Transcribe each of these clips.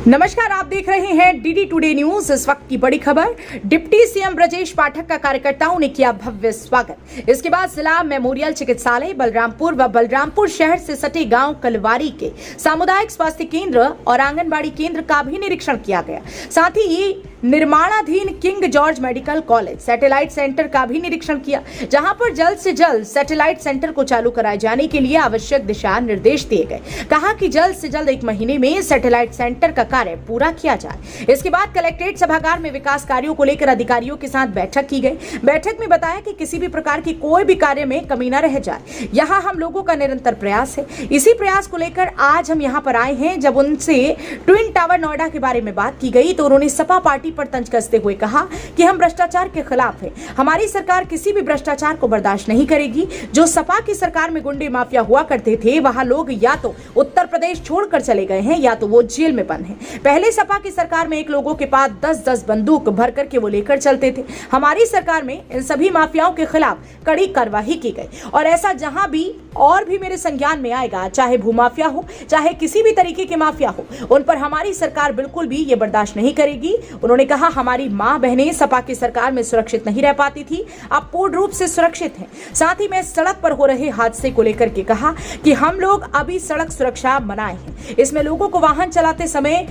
नमस्कार, आप देख रहे हैं डीडी टुडे न्यूज। इस वक्त की बड़ी खबर, डिप्टी सीएम ब्रजेश पाठक का कार्यकर्ताओं ने किया भव्य स्वागत। इसके बाद जिला मेमोरियल चिकित्सालय बलरामपुर व बलरामपुर शहर से सटे गांव कलवारी के सामुदायिक स्वास्थ्य केंद्र और आंगनबाड़ी केंद्र का भी निरीक्षण किया गया। साथ ही निर्माणाधीन king George medical college satellite centre का भी निरीक्षण किया, जहां पर जल्द से जल्द सैटेलाइट सेंटर को चालू कराए जाने के लिए आवश्यक दिशा निर्देश दिए गए। कहा कि जल्द से जल्द 1 महीने में सैटेलाइट सेंटर का कार्य पूरा किया जाए। इसके बाद कलेक्ट्रेट सभागार में विकास कार्यों को लेकर अधिकारियों के साथ बैठक की गई। बैठक में बताया कि किसी भी प्रकार की कोई भी कार्य में कमी न रह जाए। यहाँ हम लोगों का निरंतर प्रयास है। इसी प्रयास को लेकर आज हम यहाँ पर आए हैं। जब उनसे ट्विन टावर नोएडा के बारे में बात की गई तो उन्होंने सपा पार्टी पर तंज कसते हुए कहा कि हम भ्रष्टाचार के खिलाफ हैं। हमारी सरकार किसी भी भ्रष्टाचार को बर्दाश्त नहीं करेगी। जो सपा की सरकार में गुंडे माफिया हुआ करते थे, वहां लोग या तो उत्तर प्रदेश छोड़कर चले गए हैं या तो वो जेल में बंद हैं। पहले सपा की सरकार में एक लोगों के पास 10-10 बंदूक भर करके वो लेकर चलते थे। हमारी सरकार में इन सभी माफियाओं के खिलाफ कड़ी कार्रवाई की गई और ऐसा जहां भी और भी मेरे संज्ञान में आएगा, चाहे भूमाफिया हो, चाहे किसी भी तरीके के माफिया हो, उन पर हमारी सरकार बिल्कुल भी ये बर्दाश्त नहीं करेगी। उन्होंने कहा, हमारी मां बहनें सपा की सरकार में सुरक्षित नहीं रह पाती थी, अब पूर्ण रूप से सुरक्षित हैं। साथ ही मैं सड़क पर हो रहे हादसे को लेकर के कहा कि हम लोग अभी सड़क सुरक्षा बनाए हैं। इसमें लोगों को वाहन चलाते समय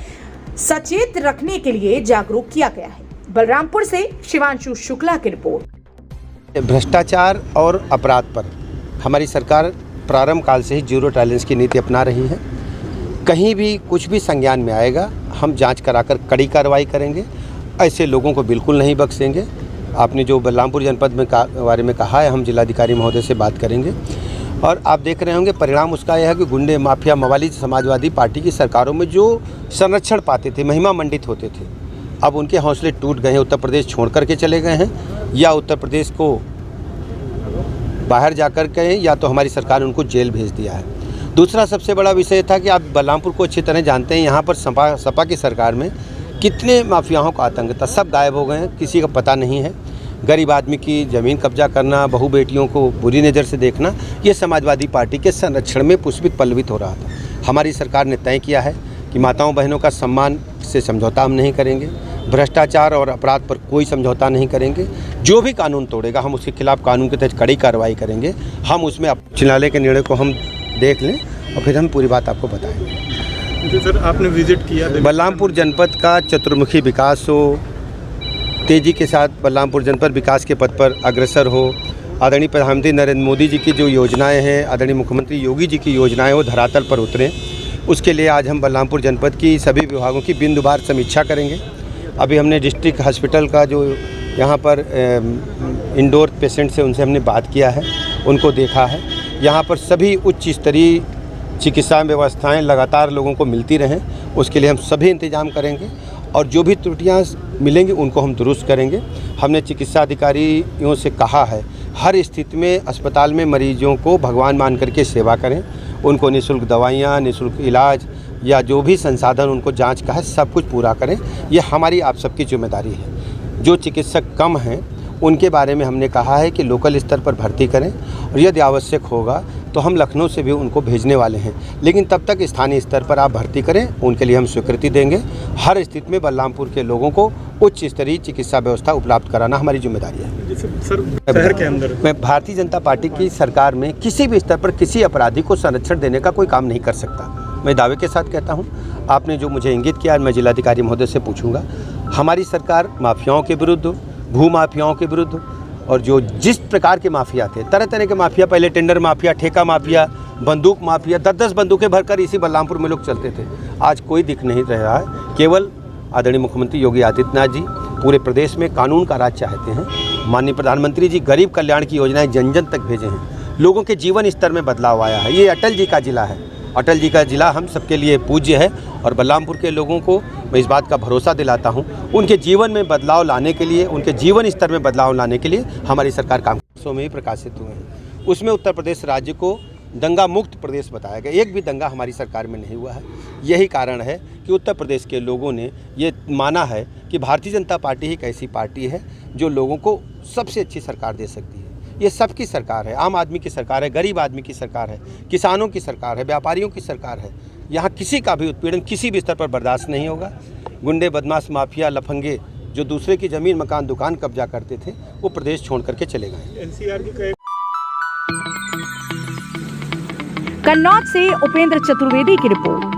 सचेत रखने के लिए जागरूक किया गया है। बलरामपुर से शिवांशु शुक्ला की रिपोर्ट। भ्रष्टाचार और अपराध पर हमारी सरकार प्रारंभ काल से ही जीरो टॉलरेंस की नीति अपना रही है। कहीं भी कुछ भी संज्ञान में आएगा, हम जांच कराकर कड़ी कार्रवाई करेंगे। ऐसे लोगों को बिल्कुल नहीं बख्शेंगे। आपने जो बलरामपुर जनपद में बारे में कहा है, हम जिलाधिकारी महोदय से बात करेंगे और आप देख रहे होंगे परिणाम उसका यह है कि गुंडे माफिया मवाली समाजवादी पार्टी की सरकारों में जो संरक्षण पाते थे, महिमा मंडित होते थे, अब उनके हौसले टूट गए हैं। उत्तर प्रदेश छोड़ करके चले गए हैं या उत्तर प्रदेश को बाहर जाकर के, या तो हमारी सरकार ने उनको जेल भेज दिया है। दूसरा सबसे बड़ा विषय था कि आप बलरामपुर को अच्छी तरह जानते हैं, यहाँ पर सपा की सरकार में कितने माफियाओं का आतंक था। सब गायब हो गए हैं, किसी का पता नहीं है। गरीब आदमी की ज़मीन कब्जा करना, बहू बेटियों को बुरी नज़र से देखना, ये समाजवादी पार्टी के संरक्षण में पुष्पित पल्लवित हो रहा था। हमारी सरकार ने तय किया है कि माताओं बहनों का सम्मान से समझौता हम नहीं करेंगे। भ्रष्टाचार और अपराध पर कोई समझौता नहीं करेंगे। जो भी कानून तोड़ेगा हम उसके खिलाफ कानून के तहत कड़ी कार्रवाई करेंगे। हम उसमें चिनाले के निर्णय को हम देख लें और फिर हम पूरी बात आपको बताएंगे। जो सर आपने विजिट किया बलरामपुर जनपद का चतुर्मुखी विकास हो, तेज़ी के साथ बलरामपुर जनपद विकास के पथ पर अग्रसर हो, आदरणीय प्रधानमंत्री नरेंद्र मोदी जी की जो योजनाएं हैं, आदरणीय मुख्यमंत्री योगी जी की योजनाएं वो धरातल पर उतरें, उसके लिए आज हम बलरामपुर जनपद की सभी विभागों की बिंदुवार समीक्षा करेंगे। अभी हमने डिस्ट्रिक्ट हॉस्पिटल का जो यहाँ पर इंडोर पेशेंट से उनसे हमने बात किया है, उनको देखा है। यहाँ पर सभी उच्च स्तरीय चिकित्सा व्यवस्थाएं लगातार लोगों को मिलती रहें, उसके लिए हम सभी इंतजाम करेंगे और जो भी त्रुटियां मिलेंगी उनको हम दुरुस्त करेंगे। हमने चिकित्सा अधिकारियों से कहा है, हर स्थिति में अस्पताल में मरीजों को भगवान मान करके सेवा करें। उनको निःशुल्क दवाइयाँ, निःशुल्क इलाज या जो भी संसाधन उनको जांच का है, सब कुछ पूरा करें। ये हमारी आप सबकी जिम्मेदारी है। जो चिकित्सक कम हैं उनके बारे में हमने कहा है कि लोकल स्तर पर भर्ती करें और यदि आवश्यक होगा तो हम लखनऊ से भी उनको भेजने वाले हैं। लेकिन तब तक स्थानीय स्तर पर आप भर्ती करें, उनके लिए हम स्वीकृति देंगे। हर स्थिति में बलरामपुर के लोगों को उच्च स्तरीय चिकित्सा व्यवस्था उपलब्ध कराना हमारी जिम्मेदारी है। सर, शहर के अंदर मैं भारतीय जनता पार्टी की सरकार में किसी भी स्तर पर किसी अपराधी को संरक्षण देने का कोई काम नहीं कर सकता। मैं दावे के साथ कहता हूँ। आपने जो मुझे इंगित किया, मैं जिलाधिकारी महोदय से पूछूंगा। हमारी सरकार माफियाओं के विरुद्ध, भूमाफियाओं के विरुद्ध और जो जिस प्रकार के माफिया थे, तरह तरह के माफिया, पहले टेंडर माफिया, ठेका माफिया, बंदूक माफिया, 10-10 बंदूकें भरकर इसी बलरामपुर में लोग चलते थे, आज कोई दिख नहीं रहा है। केवल आदरणीय मुख्यमंत्री योगी आदित्यनाथ जी पूरे प्रदेश में कानून का राज चाहते हैं। माननीय प्रधानमंत्री जी गरीब कल्याण की योजनाएं जन जन तक भेजे हैं। लोगों के जीवन स्तर में बदलाव आया है। ये अटल जी का जिला है। अटल जी का जिला हम सबके लिए पूज्य है और बलरामपुर के लोगों को मैं इस बात का भरोसा दिलाता हूं, उनके जीवन में बदलाव लाने के लिए, उनके जीवन स्तर में बदलाव लाने के लिए हमारी सरकार काम में ही प्रकाशित हुए हैं। उसमें उत्तर प्रदेश राज्य को दंगा मुक्त प्रदेश बताया गया। एक भी दंगा हमारी सरकार में नहीं हुआ है। यही कारण है कि उत्तर प्रदेश के लोगों ने ये माना है कि भारतीय जनता पार्टी ही एक ऐसी पार्टी है जो लोगों को सबसे अच्छी सरकार दे सकती है। ये सबकी सरकार है, आम आदमी की सरकार है, गरीब आदमी की सरकार है, किसानों की सरकार है, व्यापारियों की सरकार है। यहाँ किसी का भी उत्पीड़न किसी भी स्तर पर बर्दाश्त नहीं होगा। गुंडे, बदमाश, माफिया, लफंगे जो दूसरे की ज़मीन, मकान, दुकान कब्जा करते थे वो प्रदेश छोड़ करके चले गए। एनसीआर की कन्नौज से उपेंद्र चतुर्वेदी की रिपोर्ट।